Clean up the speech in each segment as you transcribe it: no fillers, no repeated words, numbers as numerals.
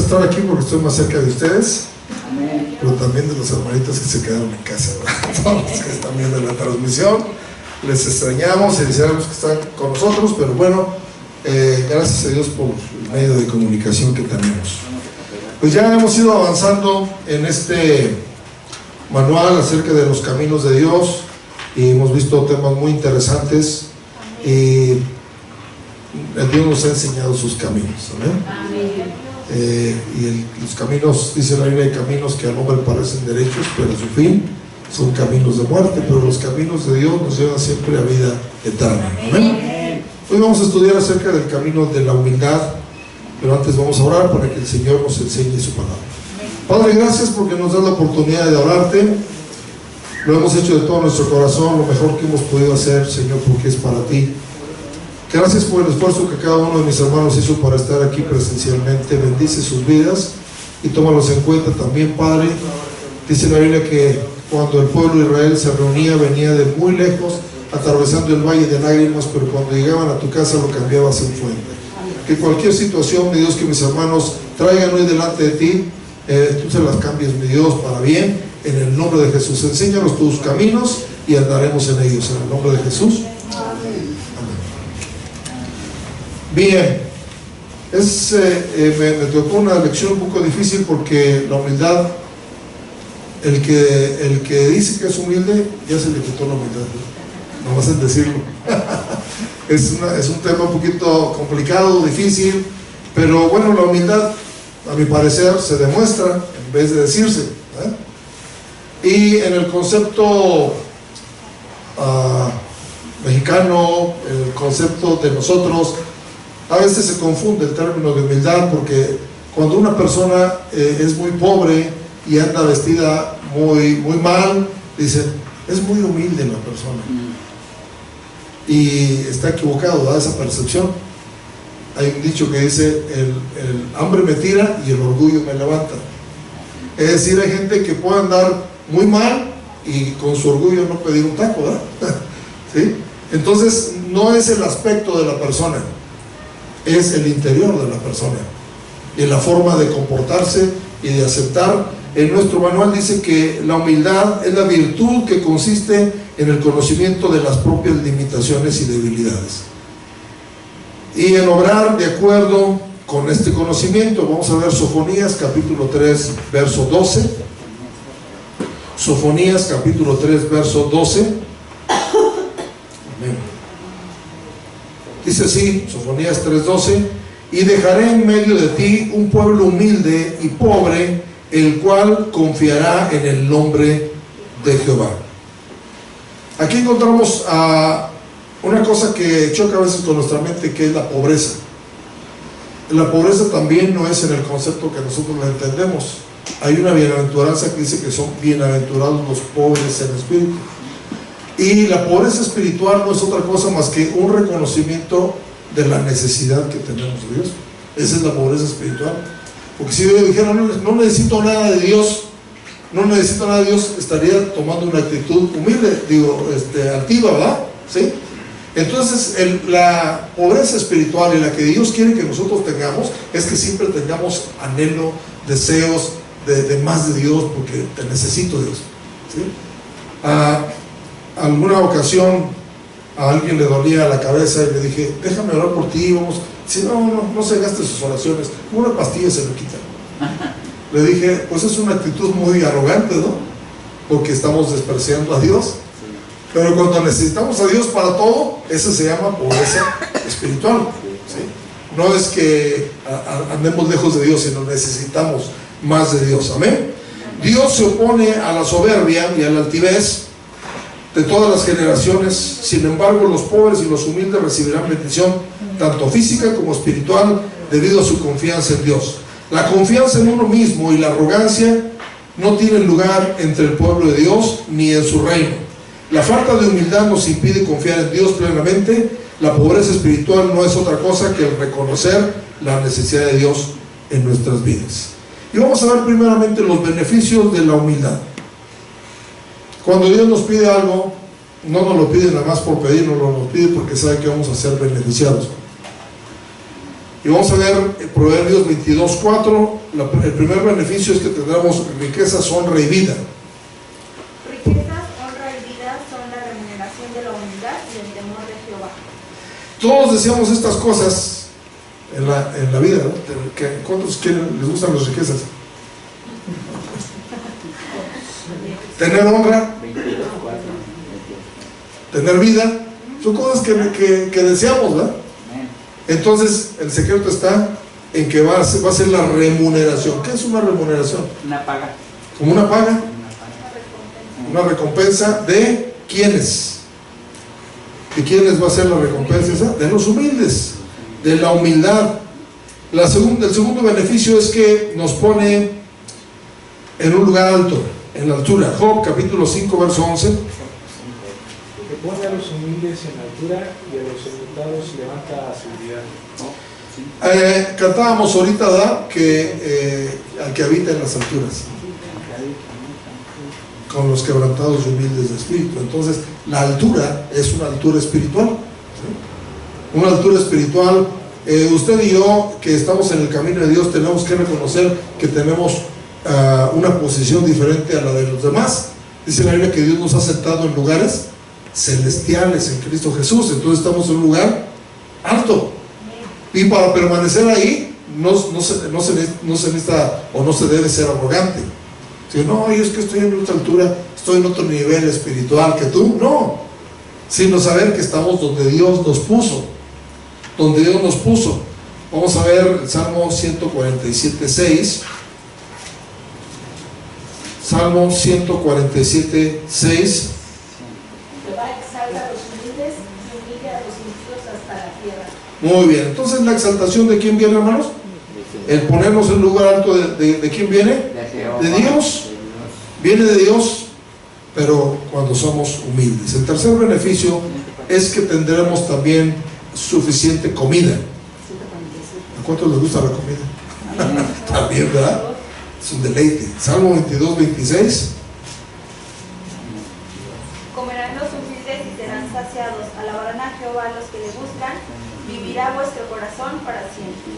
estar aquí porque estoy más cerca de ustedes, pero también de los hermanitos que se quedaron en casa, ¿verdad? Todos los que están viendo la transmisión, les extrañamos y deseamos que están con nosotros, pero bueno, gracias a Dios por el medio de comunicación que tenemos. Pues ya hemos ido avanzando en este manual acerca de los caminos de Dios y hemos visto temas muy interesantes y Dios nos ha enseñado sus caminos, ¿amén? Los caminos, dice la Biblia, hay caminos que al hombre parecen derechos, pero a su fin son caminos de muerte, pero los caminos de Dios nos llevan siempre a vida eterna, ¿amén? Hoy vamos a estudiar acerca del camino de la humildad, pero antes vamos a orar para que el Señor nos enseñe su palabra. Padre, gracias porque nos das la oportunidad de orarte. Lo hemos hecho de todo nuestro corazón, lo mejor que hemos podido hacer, Señor, porque es para ti. Gracias por el esfuerzo que cada uno de mis hermanos hizo para estar aquí presencialmente. Bendice sus vidas y tómalos en cuenta también, Padre. Dice la Biblia que cuando el pueblo de Israel se reunía, venía de muy lejos, atravesando el valle de lágrimas, pero cuando llegaban a tu casa lo cambiabas en fuente. Que cualquier situación, mi Dios, que mis hermanos traigan hoy delante de ti, tú se las cambies, mi Dios, para bien, en el nombre de Jesús. Enséñanos tus caminos y andaremos en ellos, en el nombre de Jesús. Amén. Bien, me tocó una lección un poco difícil porque la humildad, el que dice que es humilde, ya se le quitó la humildad, no vas a decirlo. Es un tema un poquito complicado, difícil, pero bueno, la humildad, a mi parecer, se demuestra en vez de decirse, y en el concepto mexicano, el concepto de nosotros, a veces se confunde el término de humildad, porque cuando una persona es muy pobre y anda vestida muy mal, dicen, es muy humilde la persona. Y está equivocado, da esa percepción. Hay un dicho que dice, el hambre me tira y el orgullo me levanta. Es decir, hay gente que puede andar muy mal y con su orgullo no pedir un taco, ¿verdad? ¿Sí? Entonces, no es el aspecto de la persona, es el interior de la persona y la forma de comportarse y de aceptar. En nuestro manual dice que la humildad es la virtud que consiste en el conocimiento de las propias limitaciones y debilidades y en obrar de acuerdo con este conocimiento. Vamos a ver Sofonías capítulo 3 verso 12. Sofonías capítulo 3 verso 12. Amén. Dice así, Sofonías 3:12: y dejaré en medio de ti un pueblo humilde y pobre, el cual confiará en el nombre de Jehová. Aquí encontramos una cosa que choca a veces con nuestra mente, que es la pobreza. La pobreza también no es en el concepto que nosotros la entendemos. Hay una bienaventuranza que dice que son bienaventurados los pobres en espíritu. Y la pobreza espiritual no es otra cosa más que un reconocimiento de la necesidad que tenemos de Dios. Esa es la pobreza espiritual. Porque si yo dijera, no necesito nada de Dios, estaría tomando una actitud humilde, altiva, ¿verdad? ¿Sí? Entonces, la pobreza espiritual y la que Dios quiere que nosotros tengamos es que siempre tengamos anhelo, deseos de más de Dios, porque te necesito, Dios. ¿Sí? Alguna ocasión a alguien le dolía la cabeza y le dije, déjame orar por ti, vamos. Si no se gaste sus oraciones, una pastilla se lo quita. Le dije, pues es una actitud muy arrogante, ¿no? Porque estamos despreciando a Dios. Pero cuando necesitamos a Dios para todo, eso se llama pobreza espiritual, ¿sí? No es que andemos lejos de Dios, sino necesitamos más de Dios. Amén. Dios se opone a la soberbia y a la altivez de todas las generaciones. Sin embargo, los pobres y los humildes recibirán bendición, tanto física como espiritual, debido a su confianza en Dios. La confianza en uno mismo y la arrogancia no tienen lugar entre el pueblo de Dios ni en su reino. La falta de humildad nos impide confiar en Dios plenamente. La pobreza espiritual no es otra cosa que el reconocer la necesidad de Dios en nuestras vidas. Y vamos a ver primeramente los beneficios de la humildad. Cuando Dios nos pide algo, no nos lo pide nada más por pedirnos, nos pide porque sabe que vamos a ser beneficiados. Y vamos a ver Proverbios 22:4 el primer beneficio es que tendremos riquezas, honra y vida. Riquezas, honra y vida son la remuneración de la humildad y del temor de Jehová. Todos deseamos estas cosas en la vida, ¿no? ¿Cuántos les gustan las riquezas? Tener honra, tener vida, son cosas que deseamos, ¿verdad? Entonces el secreto está en que va a ser la remuneración. ¿Qué es una remuneración? Una paga. ¿Como una paga? Una recompensa de ¿quiénes? ¿De quiénes va a ser la recompensa esa? De los humildes, de la humildad. El segundo beneficio es que nos pone en un lugar alto, en la altura. Job capítulo 5 verso 11. Que pone a los humildes en altura y a los exaltados levanta a seguridad. Cantábamos ahorita, ¿da? Que al que habita en las alturas, con los quebrantados y humildes de espíritu. Entonces la altura es una altura espiritual, ¿sí? Una altura espiritual. Usted y yo, que estamos en el camino de Dios, tenemos que reconocer que tenemos una posición diferente a la de los demás. Dice la Biblia que Dios nos ha sentado en lugares celestiales en Cristo Jesús. Entonces estamos en un lugar alto, y para permanecer ahí no se necesita o no se debe ser arrogante. Si no, yo es que estoy en otra altura, estoy en otro nivel espiritual que tú, no, sino saber que estamos donde Dios nos puso, donde Dios nos puso. Vamos a ver el Salmo 147:6. Salmo 147:6. Jehová exalta a los humildes y humilla a los impíos hasta la tierra. Muy bien, entonces la exaltación ¿de quién viene, hermanos? El ponernos en un lugar alto, ¿de quién viene? De Dios. Viene de Dios, pero cuando somos humildes. El tercer beneficio es que tendremos también suficiente comida. ¿A cuántos les gusta la comida? También, ¿verdad? Es un deleite. Salmo 22:26. Comerán los humildes y serán saciados. Alabarán a Jehová los que le buscan. Vivirá vuestro corazón para siempre.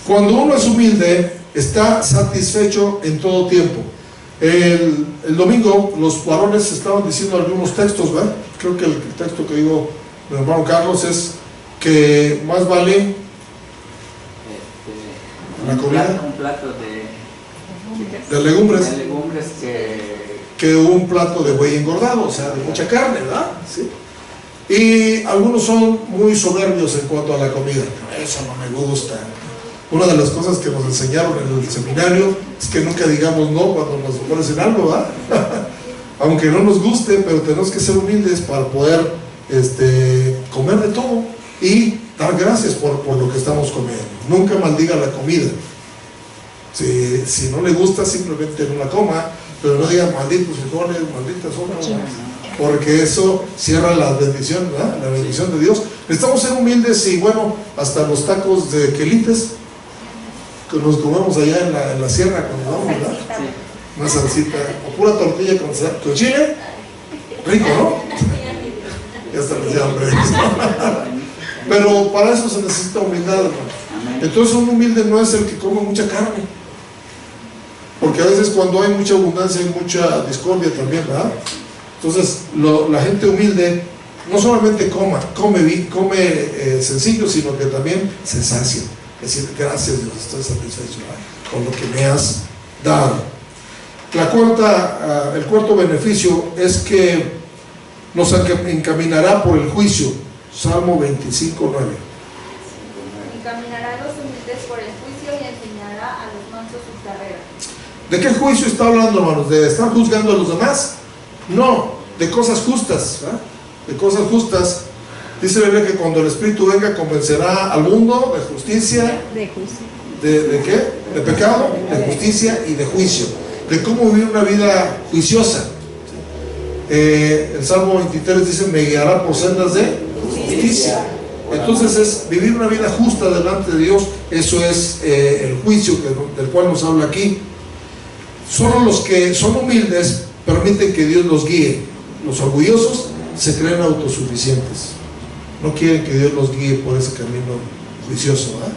Cuando uno es humilde, está satisfecho en todo tiempo. El domingo los varones estaban diciendo algunos textos, ¿verdad? Creo que el texto que digo mi hermano Carlos es que más vale la comida, un plato de legumbres, que un plato de buey engordado, o sea, de mucha carne, ¿verdad? ¿Sí? Y algunos son muy soberbios en cuanto a la comida. Eso no me gusta. Una de las cosas que nos enseñaron en el seminario es que nunca digamos no cuando nos ofrecen algo, ¿verdad? Aunque no nos guste, pero tenemos que ser humildes para poder comer de todo y dar gracias por lo que estamos comiendo. Nunca maldiga la comida. Si no le gusta, simplemente no la coma, pero no diga malditos frijoles, malditas hojas, porque eso cierra la bendición, ¿verdad? La bendición de Dios. Necesitamos ser humildes y bueno, hasta los tacos de quelites que nos comemos allá en la sierra cuando vamos, ¿verdad? Una salsita, o pura tortilla con chile, rico, ¿no? Ya hasta les dio hambre. Pero para eso se necesita humildad, hermano. Entonces un humilde no es el que come mucha carne, porque a veces cuando hay mucha abundancia hay mucha discordia también, ¿verdad? Entonces la gente humilde no solamente come sencillo, sino que también se sacia. Es decir, gracias Dios, estoy satisfecho, ¿verdad?, con lo que me has dado. El cuarto beneficio es que nos encaminará por el juicio. Salmo 25:9. Encaminará a los humildes por el juicio y enseñará a los mansos su carrera. ¿De qué juicio está hablando, hermanos? ¿De estar juzgando a los demás? No, de cosas justas, ¿verdad? De cosas justas. Dice la Biblia que cuando el Espíritu venga convencerá al mundo de justicia, de juicio, ¿de qué? De pecado, de justicia y de juicio. De cómo vivir una vida juiciosa. El Salmo 23 dice: me guiará por sendas de justicia. Entonces es vivir una vida justa delante de Dios. Eso es el juicio del cual nos habla aquí. Solo los que son humildes permiten que Dios los guíe. Los orgullosos se creen autosuficientes, no quieren que Dios los guíe por ese camino juicioso, ¿verdad?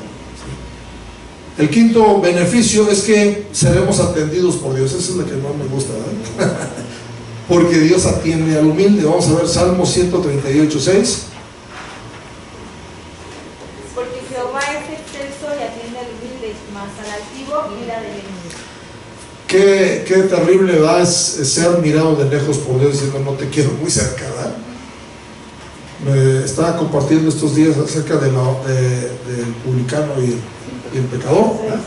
El quinto beneficio es que seremos atendidos por Dios. Esa es la que más me gusta, ¿verdad? Porque Dios atiende al humilde. Vamos a ver Salmo 138, 6. Porque Jehová es excelso y atiende al humilde, mas al altivo mira de lejos. Qué terrible va es ser mirado de lejos por Dios diciendo no te quiero muy cerca, ¿verdad? Me estaba compartiendo estos días acerca del publicano y el pecador, ¿verdad?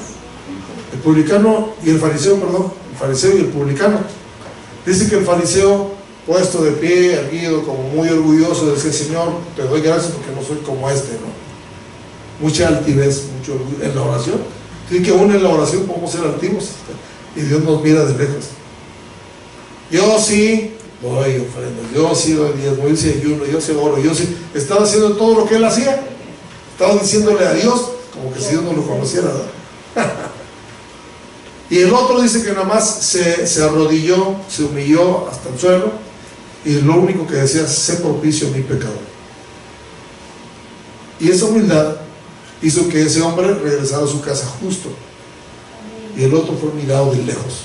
El publicano y el fariseo, perdón, el fariseo y el publicano. Dice que el fariseo, puesto de pie, erguido, como muy orgulloso, decía: Señor, te doy gracias porque no soy como este, ¿no? Mucha altivez, mucho orgullo en la oración. Así que aún en la oración podemos ser altivos y Dios nos mira de lejos. Yo sí doy ofrendas, yo sí doy diezmo, yo sí ayuno, yo sí oro, yo sí. Estaba haciendo todo lo que él hacía. Estaba diciéndole a Dios como que si Dios no lo conociera, ¿verdad? Y el otro dice que nada más se arrodilló, se humilló hasta el suelo y lo único que decía: sé propicio a mi pecador. Y esa humildad hizo que ese hombre regresara a su casa justo y el otro fue mirado de lejos.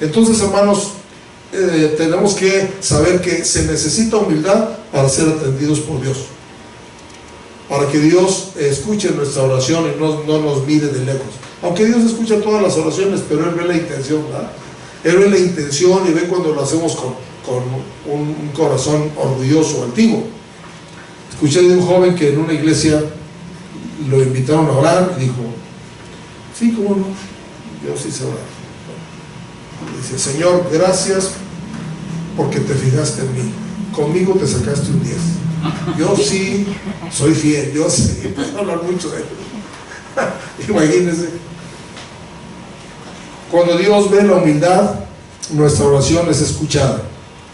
Entonces, hermanos, tenemos que saber que se necesita humildad para ser atendidos por Dios, para que Dios escuche nuestra oración y no nos mire de lejos. Aunque Dios escucha todas las oraciones, pero Él ve la intención, ¿verdad? Él ve la intención y ve cuando lo hacemos con un corazón orgulloso, altivo. Escuché de un joven que en una iglesia lo invitaron a orar y dijo: sí, cómo no, yo sí sé orar. Dice: Señor, gracias porque te fijaste en mí, conmigo te sacaste un 10. Yo sí soy fiel, yo sí. Empezó a hablar mucho de él. Imagínense. Cuando Dios ve la humildad, nuestra oración es escuchada.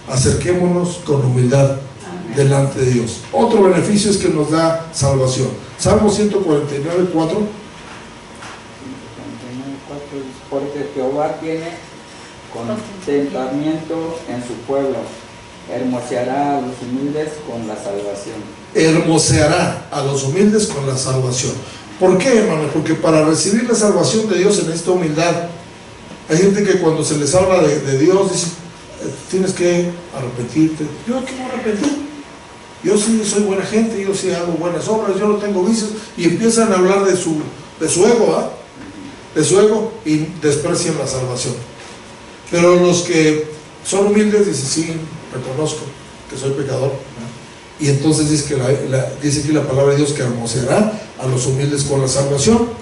Acerquémonos con humildad delante de Dios. Otro beneficio es que nos da salvación. Salmo 149, 4. Porque Jehová tiene contentamiento en su pueblo, hermoseará a los humildes con la salvación. Hermoseará a los humildes con la salvación. ¿Por qué, hermano? Porque para recibir la salvación de Dios se necesita humildad. Hay gente que cuando se les habla de Dios dice: tienes que arrepentirte. ¿Yo qué me arrepentir? Yo sí soy buena gente, yo sí hago buenas obras, yo no tengo vicios. Y empiezan a hablar de su ego, ¿verdad? De su ego, y desprecian la salvación. Pero los que son humildes dicen: sí, reconozco que soy pecador. Y entonces dice aquí la palabra de Dios que hermoseará a los humildes con la salvación.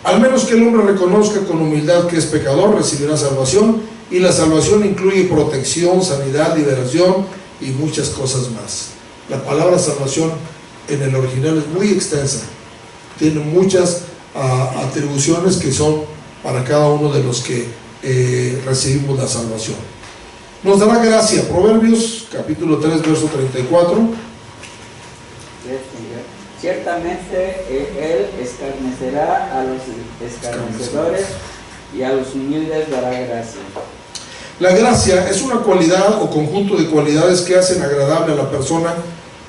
Al menos que el hombre reconozca con humildad que es pecador, recibirá salvación, y la salvación incluye protección, sanidad, liberación y muchas cosas más. La palabra salvación en el original es muy extensa, tiene muchas atribuciones que son para cada uno de los que recibimos la salvación. Nos dará gracia. Proverbios capítulo 3, verso 34. Ciertamente Él escarnecerá a los escarnecedores y a los humildes dará gracia. La gracia es una cualidad o conjunto de cualidades que hacen agradable a la persona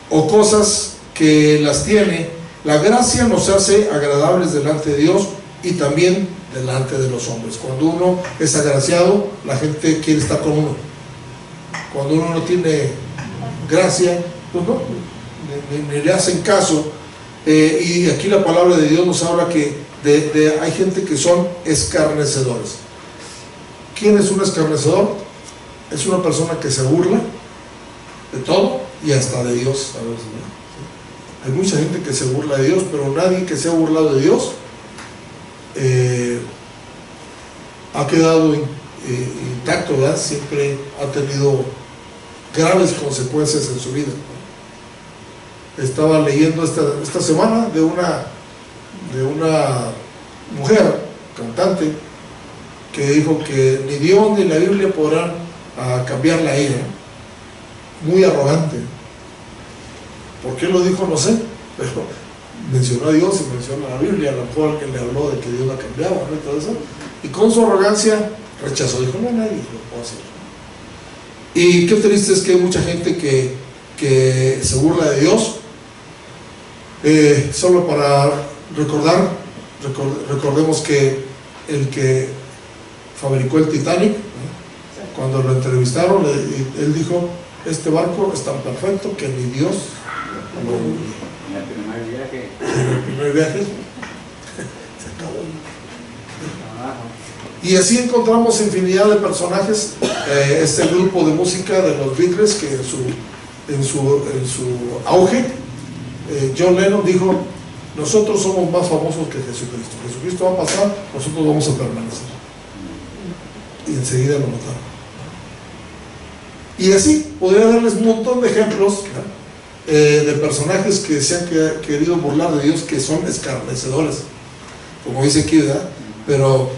o cosas que las tiene. La gracia nos hace agradables delante de Dios y también delante de los hombres. Cuando uno es agraciado, la gente quiere estar con uno. Cuando uno no tiene gracia, pues no, ni le hacen caso. Y aquí la palabra de Dios nos habla que hay gente que son escarnecedores. ¿Quién es un escarnecedor? Es una persona que se burla de todo y hasta de Dios a veces, ¿no? Hay mucha gente que se burla de Dios, pero nadie que se ha burlado de Dios ha quedado intacto, ¿verdad? Siempre ha tenido graves consecuencias en su vida. Estaba leyendo esta semana de una mujer cantante que dijo que ni Dios ni la Biblia podrán cambiarla a ella. Muy arrogante. ¿Por qué lo dijo? No sé, pero mencionó a Dios y mencionó a la Biblia. A lo mejor alguien le habló de que Dios la cambiaba, ¿no? Y todo eso. Y con su arrogancia rechazó, dijo: no, nadie lo puede hacer. Y qué triste es que hay mucha gente que se burla de Dios. Solo para recordar, Recordemos que el que fabricó el Titanic, cuando lo entrevistaron, él dijo: este barco es tan perfecto que ni Dios lo hundió. En el primer viaje se acabó. Y así encontramos infinidad de personajes. Este grupo de música de los Beatles, que en su auge, John Lennon dijo: nosotros somos más famosos que Jesucristo. Jesucristo va a pasar, nosotros vamos a permanecer. Y enseguida lo notaron. Y así podría darles un montón de ejemplos, ¿no?, de personajes que se han querido burlar de Dios, que son escarnecedores, como dice aquí, ¿verdad? Pero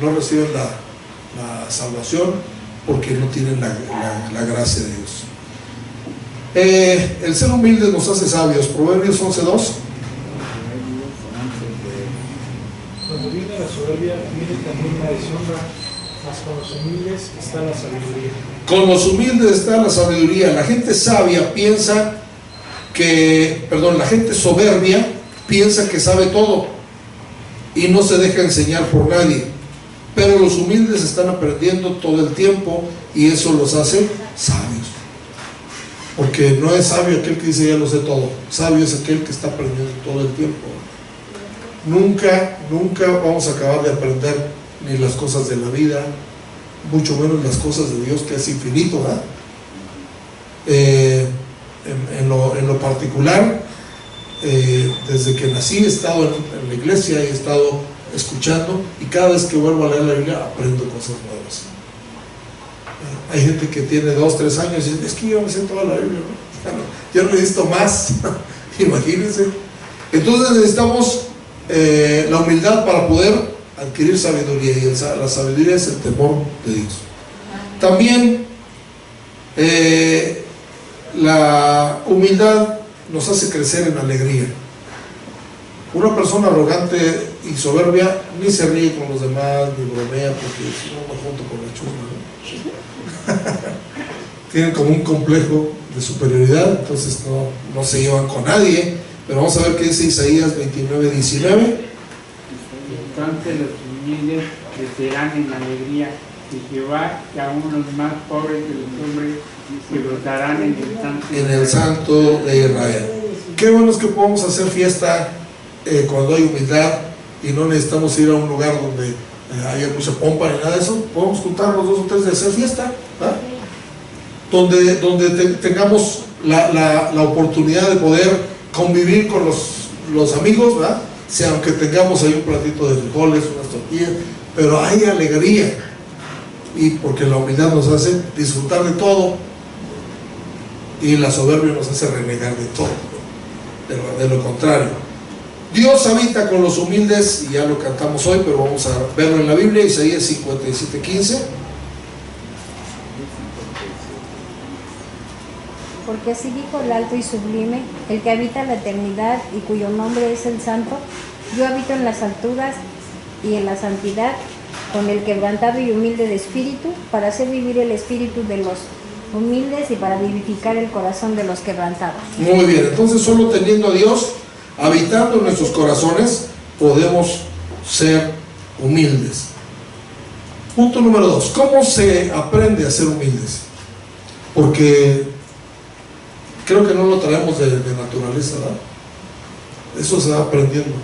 no reciben la salvación porque no tienen la gracia de Dios. El ser humilde nos hace sabios. Proverbios 11:2. Cuando viene la soberbia, viene también la deshonra, mas con los humildes está la sabiduría. Con los humildes está la sabiduría. La gente sabia piensa la gente soberbia piensa que sabe todo y no se deja enseñar por nadie. Pero los humildes están aprendiendo todo el tiempo y eso los hace sabios. Porque no es sabio aquel que dice ya lo sé todo. Sabio es aquel que está aprendiendo todo el tiempo. Nunca vamos a acabar de aprender ni las cosas de la vida, mucho menos las cosas de Dios, que es infinito, ¿verdad? En lo particular, desde que nací he estado en la iglesia y he estado escuchando, y cada vez que vuelvo a leer la Biblia aprendo cosas nuevas. Hay gente que tiene 2, 3 años y dice: es que yo me sé toda la Biblia, ¿no? Yo necesito más. Imagínense. Entonces necesitamos la humildad para poder adquirir sabiduría, y la sabiduría es el temor de Dios. También la humildad nos hace crecer en alegría. Una persona arrogante y soberbia ni se ríe con los demás, ni bromea, porque si no, no junto con la chusma, ¿no? Tienen como un complejo de superioridad, entonces no se llevan con nadie. Pero vamos a ver qué dice Isaías 29:19. Entonces los humildes crecerán en alegría, y Jehová, que aún los más pobres de los hombres, se gozarán en el santo de Israel. Qué bueno es que podamos hacer fiesta cuando hay humildad y no necesitamos ir a un lugar donde haya mucha pompa ni nada de eso. Podemos juntarnos 2 o 3 de hacer fiesta, ¿verdad? Donde tengamos la oportunidad de poder convivir con los amigos, ¿verdad? Sea, aunque tengamos ahí un platito de frijoles, unas tortillas, pero hay alegría, y porque la humildad nos hace disfrutar de todo y la soberbia nos hace renegar de todo, de lo contrario. Dios habita con los humildes, y ya lo cantamos hoy, pero vamos a verlo en la Biblia. Isaías 57:15. Porque así dijo el alto y sublime, el que habita la eternidad y cuyo nombre es el Santo: yo habito en las alturas y en la santidad, con el quebrantado y humilde de espíritu, para hacer vivir el espíritu de los humildes y para vivificar el corazón de los quebrantados. Muy bien, entonces solo teniendo a Dios habitando en nuestros corazones podemos ser humildes. Punto número 2. ¿Cómo se aprende a ser humildes? Porque creo que no lo traemos de naturaleza, ¿verdad? Eso se va aprendiendo.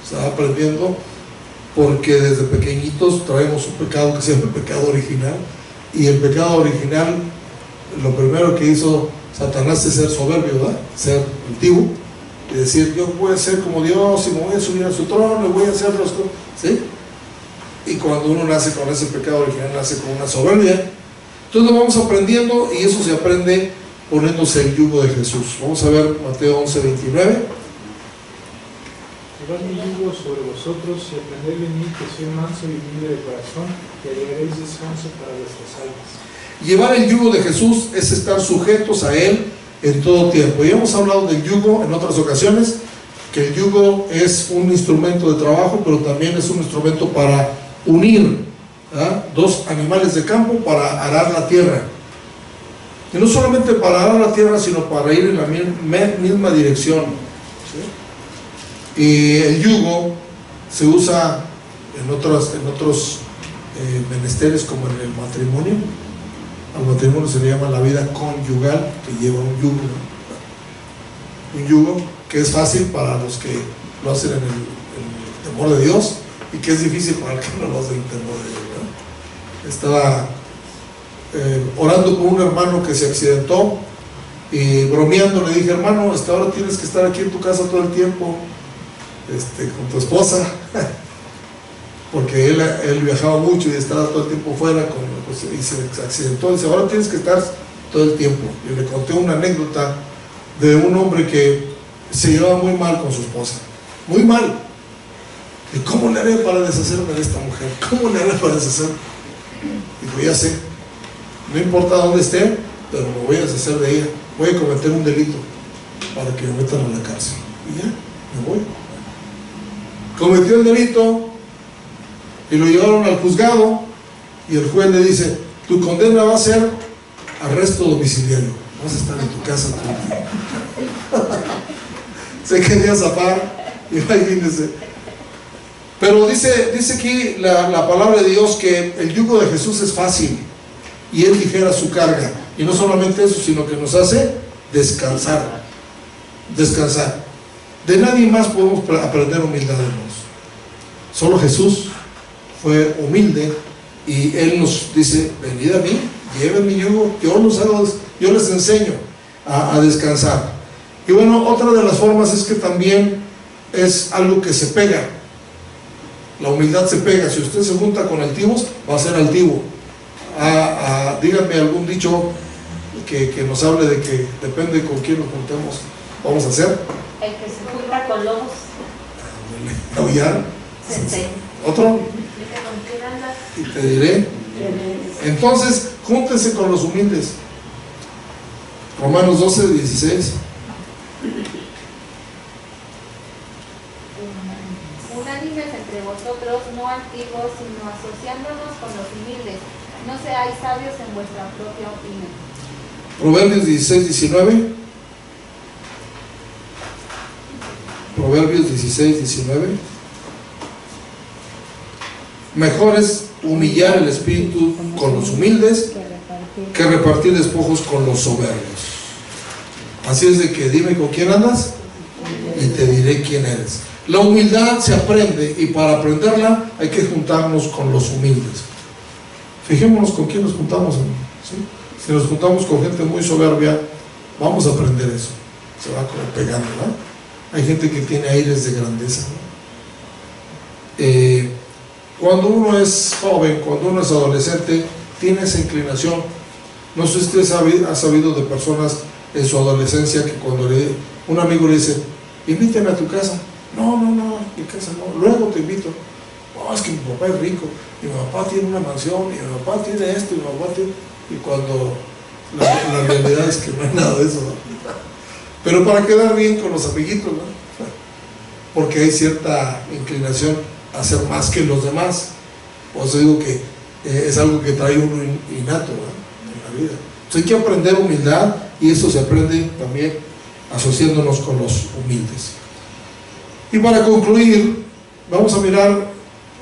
Se va aprendiendo porque desde pequeñitos traemos un pecado que se llama el pecado original. Y el pecado original, lo primero que hizo Satanás es ser soberbio, ¿verdad? Ser altivo y decir: yo voy a ser como Dios y me voy a subir a su trono y voy a hacer las cosas, ¿sí? Y cuando uno nace con ese pecado original, nace con una soberbia. Entonces lo vamos aprendiendo, y eso se aprende poniéndose el yugo de Jesús. Vamos a ver Mateo 11:29. Llevad mi yugo sobre vosotros y aprended de mí, que soy manso y humilde de corazón, y hallaréis descanso para vuestras almas. Llevar el yugo de Jesús es estar sujetos a Él en todo tiempo. Y hemos hablado del yugo en otras ocasiones, que el yugo es un instrumento de trabajo, pero también es un instrumento para unir, ¿verdad?, 2 animales de campo para arar la tierra. Y no solamente para arar la tierra, sino para ir en la misma dirección, ¿sí? Y el yugo se usa en otros menesteres, como en el matrimonio. Al matrimonio se le llama la vida conyugal, que lleva un yugo, ¿no? Un yugo que es fácil para los que lo hacen en el temor de Dios, y que es difícil para el que no lo hace en el temor de Dios, ¿no? Estaba orando con un hermano que se accidentó, y bromeando le dije: hermano, hasta ahora tienes que estar aquí en tu casa todo el tiempo, con tu esposa, porque él viajaba mucho y estaba todo el tiempo fuera y se accidentó. Dice: ahora tienes que estar todo el tiempo. Y le conté una anécdota de un hombre que se llevaba muy mal con su esposa, muy mal. ¿Y cómo le haré para deshacerme de esta mujer? ¿Cómo le haré para deshacerme? Dijo: ya sé, no importa dónde esté, pero me voy a deshacer de ella. Voy a cometer un delito para que me metan a la cárcel. Y ya, me voy. Cometió el delito y lo llevaron al juzgado, y el juez le dice: tu condena va a ser arresto domiciliario, vas a estar en tu casa todo el tiempo. Se quería zafar, imagínense. Pero dice aquí la palabra de Dios que el yugo de Jesús es fácil y Él ligera su carga. Y no solamente eso, sino que nos hace descansar. Descansar. De nadie más podemos aprender humildad, hermanos. Solo Jesús fue humilde, y Él nos dice: venid a mí, lleven mi yugo, yo les enseño a descansar. Y bueno, otra de las formas es que también es algo que se pega. La humildad se pega. Si usted se junta con altivos, va a ser altivo. Díganme algún dicho que nos hable de que depende con quién nos juntemos, vamos a hacer. El que se junta con lobos. Aullar. Sí. Otro. Y te diré. Entonces, júntense con los humildes. Romanos 12, 16. Unánimes entre vosotros, no antiguos, sino asociándonos con los humildes. No seáis sabios en vuestra propia opinión. Proverbios 16, 19. Proverbios 16, 19. Mejor es humillar el espíritu con los humildes que repartir despojos con los soberbios. Así es de que dime con quién andas y te diré quién eres. La humildad se aprende, y para aprenderla hay que juntarnos con los humildes. Fijémonos con quién nos juntamos, ¿sí? Si nos juntamos con gente muy soberbia, vamos a aprender eso. Se va como pegando, ¿no? Hay gente que tiene aires de grandeza, ¿no? Cuando uno es joven, cuando uno es adolescente, tiene esa inclinación. No sé si usted ha sabido de personas en su adolescencia que cuando un amigo le dice: invítame a tu casa. No, mi casa no, luego te invito. No, es que mi papá es rico, mi papá tiene una mansión, y mi papá tiene esto, y mi papá tiene... Y cuando la realidad es que no hay nada de eso, ¿no? Pero para quedar bien con los amiguitos, ¿no? Porque hay cierta inclinación a ser más que los demás. Por eso digo que es algo que trae uno innato, ¿no?, en la vida. Entonces hay que aprender humildad, y eso se aprende también asociándonos con los humildes. Y para concluir, vamos a mirar,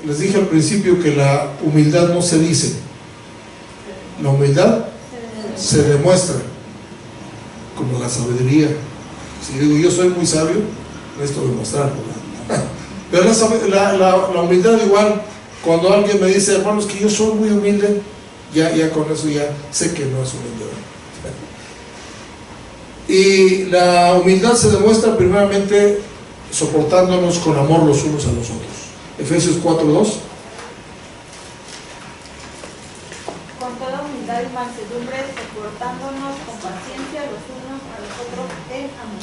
les dije al principio que la humildad no se dice, la humildad se demuestra, como la sabiduría. Si digo yo soy muy sabio, necesito demostrarlo, ¿no? Pero la humildad igual, cuando alguien me dice: hermanos, que yo soy muy humilde, ya con eso ya sé que no es humildad. Y la humildad se demuestra primeramente soportándonos con amor los unos a los otros. Efesios 4:2. Con toda humildad y mansedumbre, soportándonos con paciencia los unos a los otros en amor.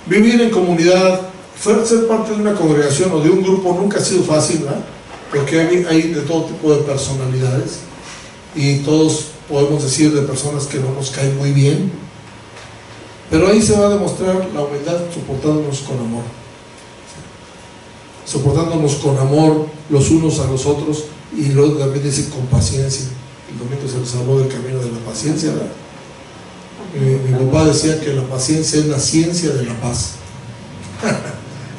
Vivir en comunidad, ser parte de una congregación o de un grupo nunca ha sido fácil, ¿verdad? Porque hay de todo tipo de personalidades, y todos podemos decir de personas que no nos caen muy bien, pero ahí se va a demostrar la humildad, soportándonos con amor. Soportándonos con amor los unos a los otros, y luego también dice con paciencia. El domingo se nos habló del camino de la paciencia, ¿verdad? Mi papá decía que la paciencia es la ciencia de la paz.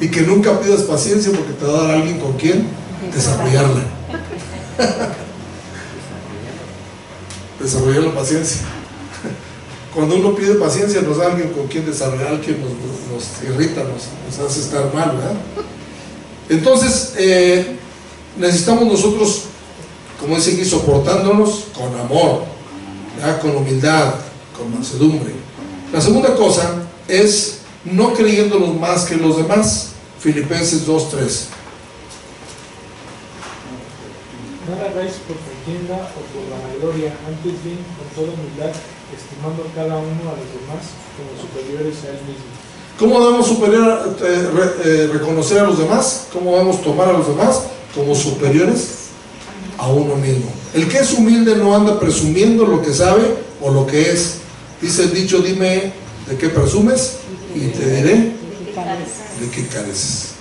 Y que nunca pidas paciencia porque te va a dar alguien con quien desarrollarla. Desarrollar la paciencia. Cuando uno pide paciencia, nos da alguien con quien desarrollar, alguien nos irrita, nos hace estar mal, ¿verdad? Entonces, necesitamos nosotros, como dice aquí, soportándonos con amor, ¿verdad? Con humildad, con mansedumbre. La segunda cosa es no creyéndonos más que los demás. Filipenses 2:3. No la hagáis por contienda o por vanagloria, antes bien con toda humildad, estimando cada uno a los demás como superiores a él mismo. ¿Cómo debemos reconocer a los demás? ¿Cómo debemos tomar a los demás? Como superiores a uno mismo. El que es humilde no anda presumiendo lo que sabe o lo que es. Dice el dicho, dime de qué presumes y te diré de qué careces.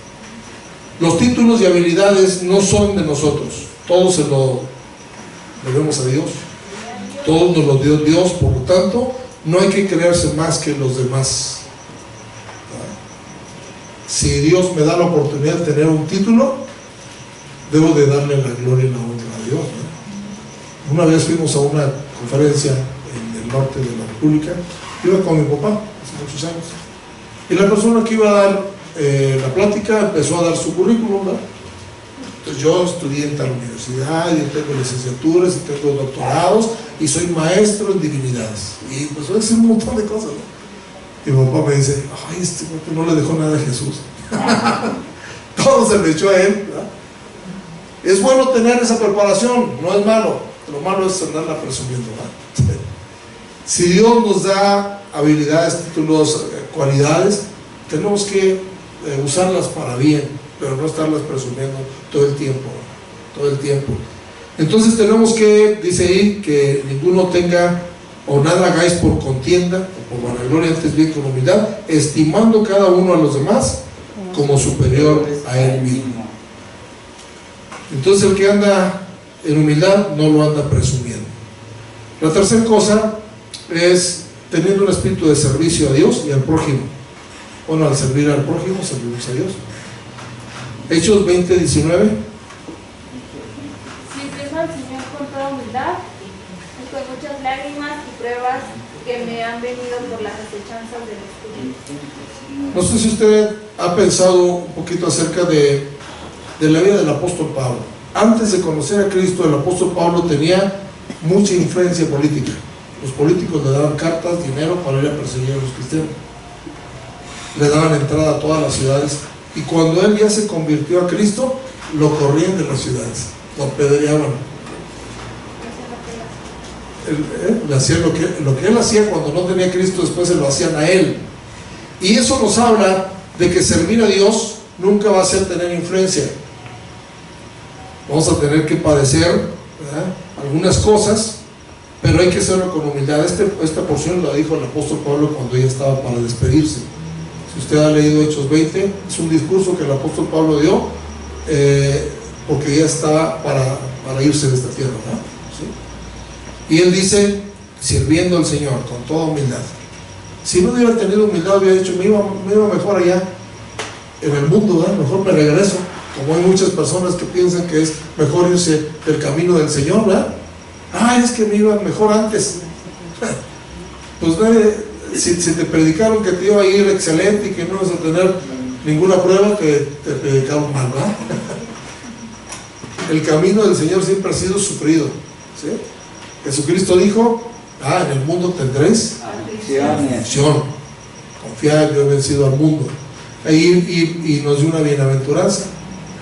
Los títulos y habilidades no son de nosotros. Todos se lo debemos a Dios. Todos nos lo dio Dios, por lo tanto, no hay que creerse más que los demás. Si Dios me da la oportunidad de tener un título, debo de darle la gloria y la honra a Dios, ¿no? Una vez fuimos a una conferencia en el norte de la República, iba con mi papá hace muchos años, y la persona que iba a dar la plática empezó a dar su currículum, ¿no? Entonces yo estudié en tal universidad, y tengo licenciaturas, y tengo doctorados, y soy maestro en divinidades, y pues voy a decir un montón de cosas, ¿no? Y mi papá me dice, ay, este no le dejó nada a Jesús. Todo se le echó a él, ¿verdad? Es bueno tener esa preparación, no es malo. Lo malo es andarla presumiendo, ¿verdad? Si Dios nos da habilidades, títulos, cualidades, tenemos que usarlas para bien, pero no estarlas presumiendo todo el tiempo, ¿no? Todo el tiempo. Entonces tenemos que, dice ahí, que ninguno tenga o nada hagáis por contienda o por vanagloria, antes bien con humildad, estimando cada uno a los demás como superior a él mismo. Entonces el que anda en humildad no lo anda presumiendo. La tercera cosa es teniendo un espíritu de servicio a Dios y al prójimo. Bueno, al servir al prójimo servimos a Dios. Hechos 20:19. Sirviendo al Señor con toda humildad y con muchas lágrimas y pruebas que me han venido por las acechanzas del Espíritu. No sé si usted ha pensado un poquito acerca de la vida del apóstol Pablo. Antes de conocer a Cristo, el apóstol Pablo tenía mucha influencia política. Los políticos le daban cartas, dinero para ir a perseguir a los cristianos. Le daban entrada a todas las ciudades. Y cuando él ya se convirtió a Cristo, lo corrían de las ciudades, lo apedreaban. Le hacían lo que él hacía cuando no tenía a Cristo, después se lo hacían a él. Y eso nos habla de que servir a Dios nunca va a ser tener influencia. Vamos a tener que padecer, ¿verdad?, algunas cosas, pero hay que hacerlo con humildad. Esta porción la dijo el apóstol Pablo cuando ya estaba para despedirse. Si usted ha leído Hechos 20, es un discurso que el apóstol Pablo dio porque ya estaba para irse de esta tierra, ¿verdad? ¿Sí? Y él dice, sirviendo al Señor con toda humildad. Si no hubiera tenido humildad, hubiera dicho, me iba mejor allá en el mundo, ¿verdad? Mejor me regreso. Como hay muchas personas que piensan que es mejor irse del camino del Señor, ¿verdad? Es que me iba mejor antes. Pues si te predicaron que te iba a ir excelente y que no ibas a tener ninguna prueba, que te predicaron mal, ¿verdad? El camino del Señor siempre ha sido sufrido, ¿sí? Jesucristo dijo, en el mundo tendréis aflicción. Confiad, yo he vencido al mundo. Y nos dio una bienaventuranza.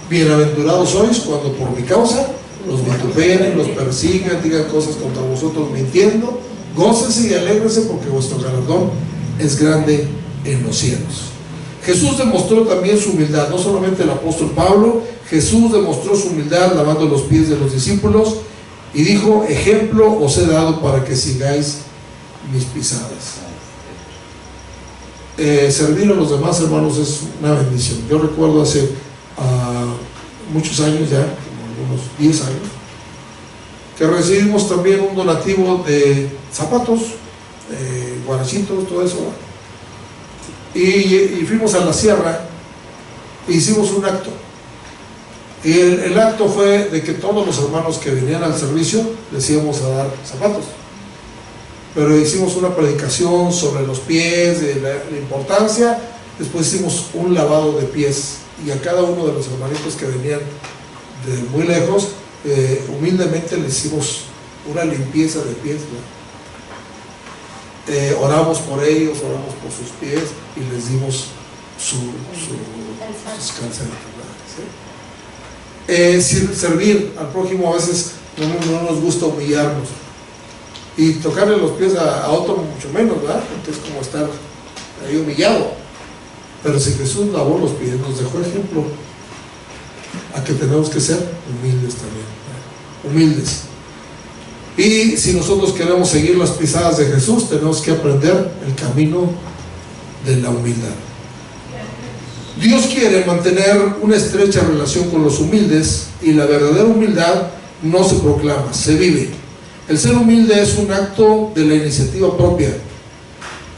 Bienaventurados sois cuando por mi causa los vituperen, los persigan, digan cosas contra vosotros mintiendo. Gócese y alégrese porque vuestro galardón es grande en los cielos. Jesús demostró también su humildad, no solamente el apóstol Pablo. Jesús demostró su humildad lavando los pies de los discípulos y dijo, ejemplo os he dado para que sigáis mis pisadas. Servir a los demás, hermanos, es una bendición. Yo recuerdo hace muchos años ya, como unos 10 años, que recibimos también un donativo de zapatos, guarachitos, todo eso, y fuimos a la sierra e hicimos un acto. Y el acto fue de que todos los hermanos que venían al servicio les íbamos a dar zapatos. Pero hicimos una predicación sobre los pies, de la importancia. Después hicimos un lavado de pies, y a cada uno de los hermanitos que venían de muy lejos, humildemente les hicimos una limpieza de pies, ¿no? Oramos por ellos, oramos por sus pies y les dimos su descanso, ¿sí? Servir al prójimo, a veces no nos gusta humillarnos, y tocarle los pies a otro mucho menos, ¿verdad? Entonces, como estar ahí humillado. Pero si Jesús lavó los pies, nos dejó ejemplo a que tenemos que ser humildes también, ¿verdad? Humildes. Y si nosotros queremos seguir las pisadas de Jesús, tenemos que aprender el camino de la humildad. Dios quiere mantener una estrecha relación con los humildes, y la verdadera humildad no se proclama, se vive. El ser humilde es un acto de la iniciativa propia,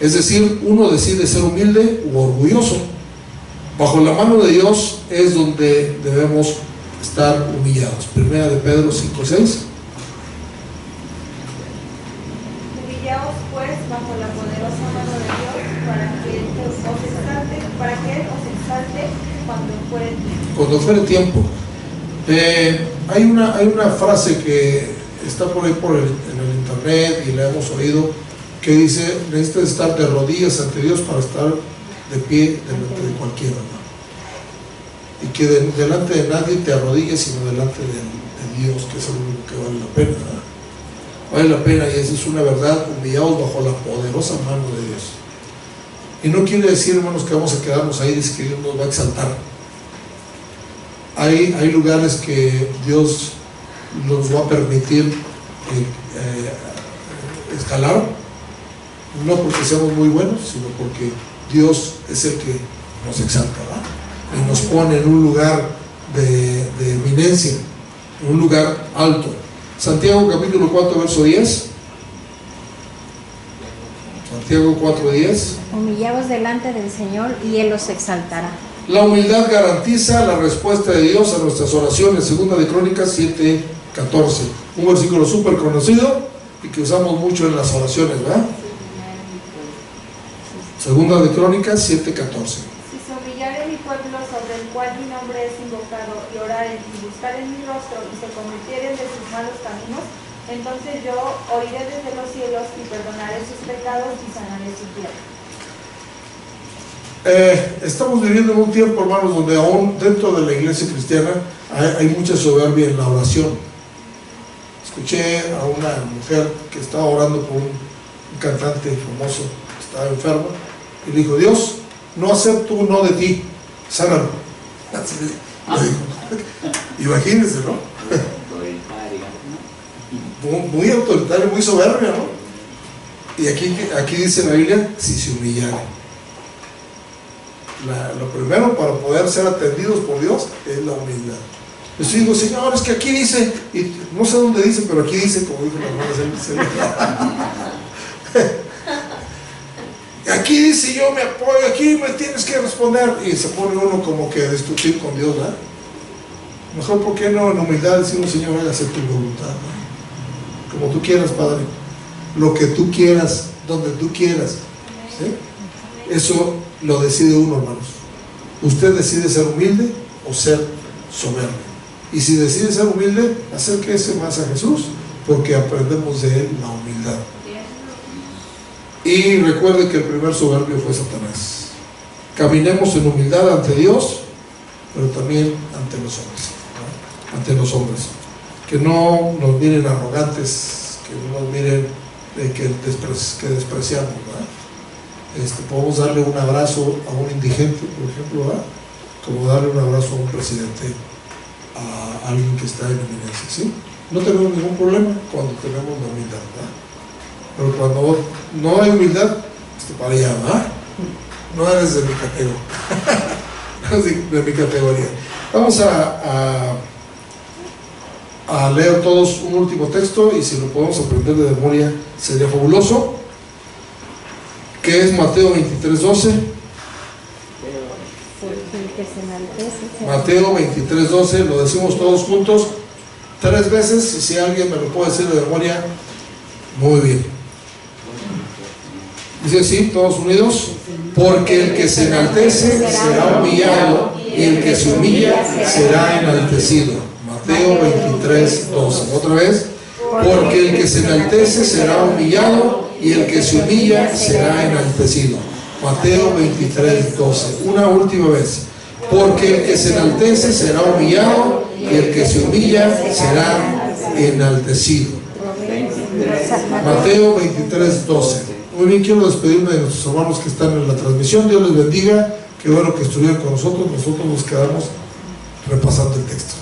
es decir, uno decide ser humilde u orgulloso. Bajo la mano de Dios es donde debemos estar humillados. Primera de Pedro 5:6. Humillaos pues bajo la poderosa mano de Dios, para que Él os exalte cuando fuere tiempo. Cuando fuere tiempo. Hay una frase que está por ahí en el internet y la hemos oído, que dice: necesitas estar de rodillas ante Dios para estar de pie delante de cualquiera, ¿no? Y que delante de nadie te arrodilles, sino delante de Dios, que es el único que vale la pena, ¿verdad? Vale la pena, y esa es una verdad. Humillados bajo la poderosa mano de Dios. Y no quiere decir, hermanos, que vamos a quedarnos ahí, que Dios nos va a exaltar. Hay lugares que Dios nos va a permitir escalar, no porque seamos muy buenos, sino porque Dios es el que nos exalta, ¿verdad? Y nos pone en un lugar de eminencia, en un lugar alto. Santiago capítulo 4 verso 10. Santiago 4:10. Humillaos delante del Señor y Él os exaltará. La humildad garantiza la respuesta de Dios a nuestras oraciones. Segunda de Crónicas 7:14. Un versículo súper conocido y que usamos mucho en las oraciones, ¿verdad? Segunda de Crónicas 7:14. Si se humillare mi pueblo, sobre el cual mi nombre es invocado, y oraren y buscaren mi rostro, y se convirtieren de sus malos caminos, entonces yo oiré desde los cielos y perdonaré sus pecados y sanaré su tierra. Estamos viviendo en un tiempo, hermanos, donde aún dentro de la iglesia cristiana hay mucha soberbia en la oración. Escuché a una mujer que estaba orando por un cantante famoso que estaba enfermo, y le dijo: Dios, no acepto un no de ti, sánalo. Así le dijo. Imagínense, ¿no? Muy autoritario, muy soberbia, ¿no? Y aquí dice la Biblia: si se humillare. Lo primero para poder ser atendidos por Dios es la humildad. Yo digo: Señor, es que aquí dice, y no sé dónde dice, pero aquí dice, como dijo la hermana, aquí dice, yo me apoyo, aquí me tienes que responder, y se pone uno como que a discutir con Dios, ¿verdad? Mejor, ¿por qué no en humildad decimos: Señor, hágase tu voluntad, ¿no? Como tú quieras, Padre, lo que tú quieras, donde tú quieras, ¿sí? Eso lo decide uno, hermanos. Usted decide ser humilde o ser soberbio. Y si decide ser humilde, acérquese más a Jesús, porque aprendemos de Él la humildad. Y recuerde que el primer soberbio fue Satanás. Caminemos en humildad ante Dios, pero también ante los hombres, ¿no? Ante los hombres. Que no nos miren arrogantes, que no nos miren que despreciamos, ¿verdad? Podemos darle un abrazo a un indigente, por ejemplo, ¿verdad? Como darle un abrazo a un presidente, a alguien que está en eminencia, ¿sí? No tenemos ningún problema cuando tenemos la humildad, ¿verdad? Pero cuando no hay humildad, para allá, ¿verdad? No eres de mi categoría. De mi categoría. Vamos a leer todos un último texto, y si lo podemos aprender de memoria sería fabuloso, que es Mateo 23:12. Porque el que se enaltece será. Mateo 23:12, lo decimos todos juntos 3 veces, y si alguien me lo puede decir de memoria, muy bien. Dice así, todos unidos: porque el que se enaltece será humillado, y el que se humilla será enaltecido. Mateo 23:12. Otra vez: porque el que se enaltece será humillado, y el que se humilla será enaltecido. Mateo 23:12. Una última vez: porque el que se enaltece será humillado, y el que se humilla será enaltecido. Mateo 23:12. Muy bien, quiero despedirme de nuestros hermanos que están en la transmisión. Dios les bendiga. Qué bueno que estuvieron con nosotros. Nosotros nos quedamos repasando el texto.